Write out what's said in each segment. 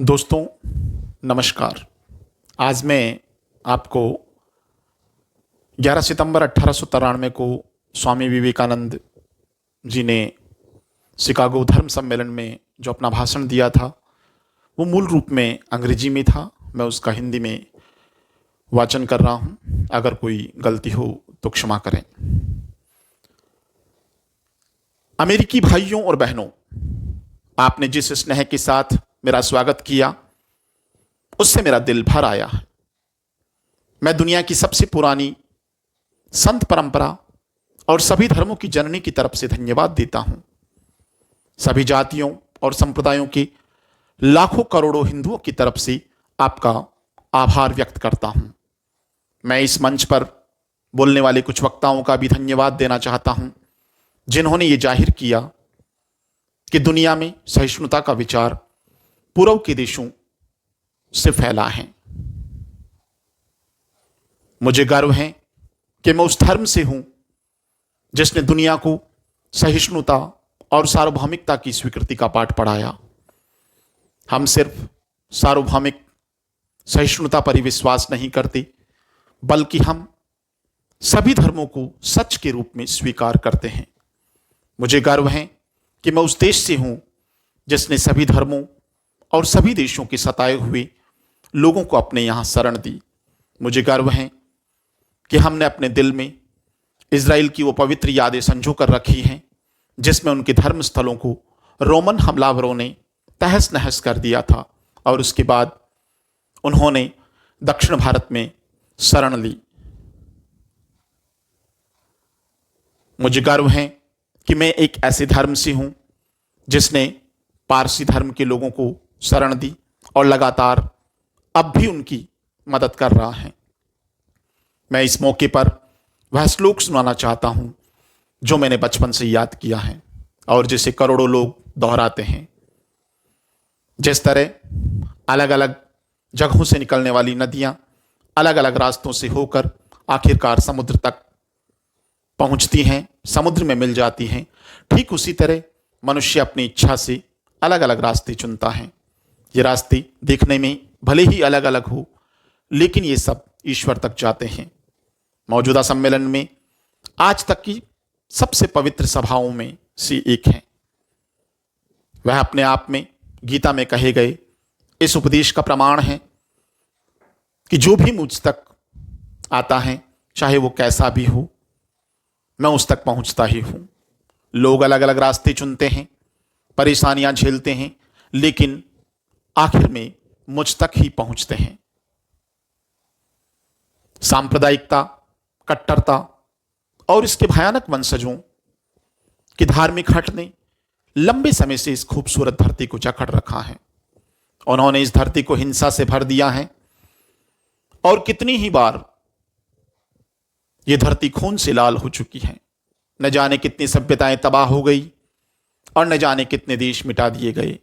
दोस्तों नमस्कार। आज मैं आपको 11 सितंबर 1893 को स्वामी विवेकानंद जी ने शिकागो धर्म सम्मेलन में जो अपना भाषण दिया था वो मूल रूप में अंग्रेजी में था। मैं उसका हिंदी में वाचन कर रहा हूँ। अगर कोई गलती हो तो क्षमा करें। अमेरिकी भाइयों और बहनों, आपने जिस स्नेह के साथ मेरा स्वागत किया उससे मेरा दिल भर आया है। मैं दुनिया की सबसे पुरानी संत परंपरा और सभी धर्मों की जननी की तरफ से धन्यवाद देता हूं। सभी जातियों और संप्रदायों के लाखों करोड़ों हिंदुओं की तरफ से आपका आभार व्यक्त करता हूं। मैं इस मंच पर बोलने वाले कुछ वक्ताओं का भी धन्यवाद देना चाहता हूं, जिन्होंने ये जाहिर किया कि दुनिया में सहिष्णुता का विचार पूर्व के देशों से फैला है। मुझे गर्व है कि मैं उस धर्म से हूं जिसने दुनिया को सहिष्णुता और सार्वभौमिकता की स्वीकृति का पाठ पढ़ाया। हम सिर्फ सार्वभौमिक सहिष्णुता पर ही विश्वास नहीं करते, बल्कि हम सभी धर्मों को सच के रूप में स्वीकार करते हैं। मुझे गर्व है कि मैं उस देश से हूं जिसने सभी धर्मों और सभी देशों के सताए हुए लोगों को अपने यहां शरण दी। मुझे गर्व है कि हमने अपने दिल में इज़राइल की वो पवित्र यादें संजो कर रखी हैं जिसमें उनके धर्म स्थलों को रोमन हमलावरों ने तहस नहस कर दिया था और उसके बाद उन्होंने दक्षिण भारत में शरण ली। मुझे गर्व है कि मैं एक ऐसे धर्म से हूं जिसने पारसी धर्म के लोगों को शरण दी और लगातार अब भी उनकी मदद कर रहा है। मैं इस मौके पर वह श्लोक सुनाना चाहता हूं जो मैंने बचपन से याद किया है और जिसे करोड़ों लोग दोहराते हैं। जिस तरह अलग अलग जगहों से निकलने वाली नदियां अलग अलग रास्तों से होकर आखिरकार समुद्र तक पहुंचती हैं, समुद्र में मिल जाती हैं, ठीक उसी तरह मनुष्य अपनी इच्छा से अलग अलग रास्ते चुनता है। ये रास्ते देखने में भले ही अलग अलग हो, लेकिन ये सब ईश्वर तक जाते हैं। मौजूदा सम्मेलन में आज तक की सबसे पवित्र सभाओं में से एक है। वह अपने आप में गीता में कहे गए इस उपदेश का प्रमाण है कि जो भी मुझ तक आता है, चाहे वो कैसा भी हो, मैं उस तक पहुंचता ही हूं। लोग अलग अलग रास्ते चुनते हैं, परेशानियां झेलते हैं, लेकिन आखिर में मुझ तक ही पहुंचते हैं। सांप्रदायिकता, कट्टरता और इसके भयानक वंशजों की धार्मिक हट ने लंबे समय से इस खूबसूरत धरती को जकड़ रखा है। उन्होंने इस धरती को हिंसा से भर दिया है और कितनी ही बार यह धरती खून से लाल हो चुकी है। न जाने कितनी सभ्यताएं तबाह हो गई और न जाने कितने देश मिटा दिए गए।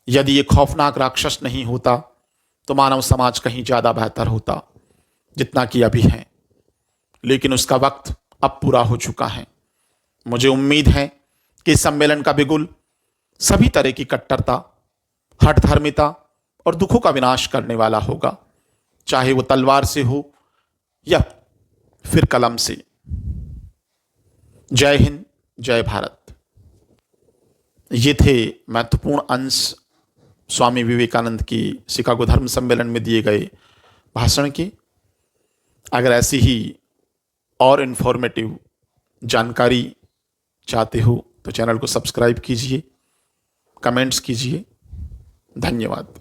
यदि ये खौफनाक राक्षस नहीं होता तो मानव समाज कहीं ज्यादा बेहतर होता जितना कि अभी है, लेकिन उसका वक्त अब पूरा हो चुका है। मुझे उम्मीद है कि इस सम्मेलन का बिगुल सभी तरह की कट्टरता, हठधर्मिता और दुखों का विनाश करने वाला होगा, चाहे वो तलवार से हो या फिर कलम से। जय हिंद, जय भारत। ये थे महत्वपूर्ण अंश स्वामी विवेकानंद की शिकागो धर्म सम्मेलन में दिए गए भाषण के। अगर ऐसी ही और इन्फॉर्मेटिव जानकारी चाहते हो तो चैनल को सब्सक्राइब कीजिए, कमेंट्स कीजिए। धन्यवाद।